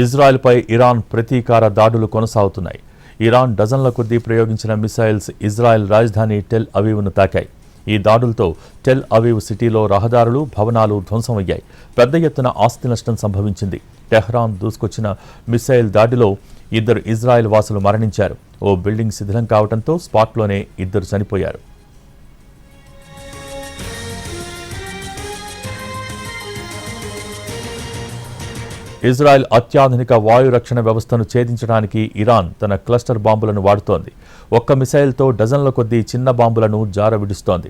ఇజ్రాయెల్పై Iran ప్రతీకార దాడులు కొనసాగుతున్నాయి. ఇరాన్ డజన్ల కొద్దీ ప్రయోగించిన మిసైల్స్ ఇజ్రాయెల్ రాజధాని టెల్ అవీవ్ను తాకాయి. ఈ దాడులతో టెల్ అవీవ్ సిటీలో రహదారులు, భవనాలు ధ్వంసమయ్యాయి. పెద్ద ఎత్తున ఆస్తి నష్టం సంభవించింది. టెహ్రాన్ దూసుకొచ్చిన మిసైల్ దాడిలో 2 ఇజ్రాయెల్ వాసులు మరణించారు. ఓ బిల్డింగ్ శిథిలం కావడంతో స్పాట్లోనే 2 చనిపోయారు. ఇజ్రాయెల్ అత్యాధునిక వాయు రక్షణ వ్యవస్థను ఛేదించడానికి ఇరాన్ తన క్లస్టర్ బాంబులను వాడుతోంది. ఒక్క మిసైల్తో డజన్ల కొద్దీ చిన్న బాంబులను జారవిడుస్తోంది.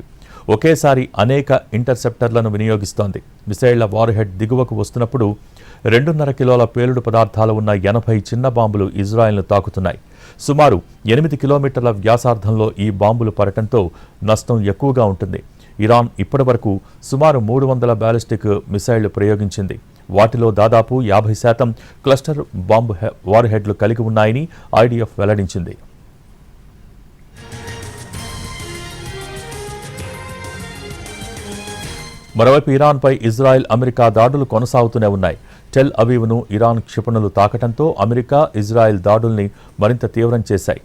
ఒకేసారి అనేక ఇంటర్సెప్టర్లను వినియోగిస్తోంది. మిసైళ్ల వార్హెడ్ దిగువకు వస్తున్నప్పుడు 2.5 కిలోల పేలుడు పదార్థాలు ఉన్న 80 చిన్న బాంబులు ఇజ్రాయెల్ను తాకుతున్నాయి. సుమారు 8 కిలోమీటర్ల వ్యాసార్థంలో ఈ బాంబులు పడటంతో నష్టం ఎక్కువగా ఉంటుంది. ఇరాన్ ఇప్పటివరకు సుమారు 300 బ్యాలిస్టిక్ మిసైళ్లు ప్రయోగించింది. వాటిలో దాదాపు 50% క్లస్టర్ బాంబు వార్హెడ్లు కలిగి ఉన్నాయని ఐడిఎఫ్ వెల్లడించింది. మరోవైపు ఇరాన్పై ఇజ్రాయెల్, అమెరికా దాడులు కొనసాగుతూనే ఉన్నాయి. టెల్ అవీవ్ను ఇరాన్ క్షిపణులు తాకటంతో అమెరికా, ఇజ్రాయెల్ దాడుల్ని మరింత తీవ్రం చేశాయి.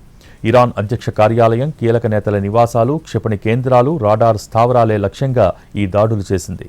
ఇరాన్ అధ్యక్ష కార్యాలయం, కీలక నేతల నివాసాలు, క్షిపణి కేంద్రాలు, రాడార్ స్థావరాలే లక్ష్యంగా ఈ దాడులు చేసింది.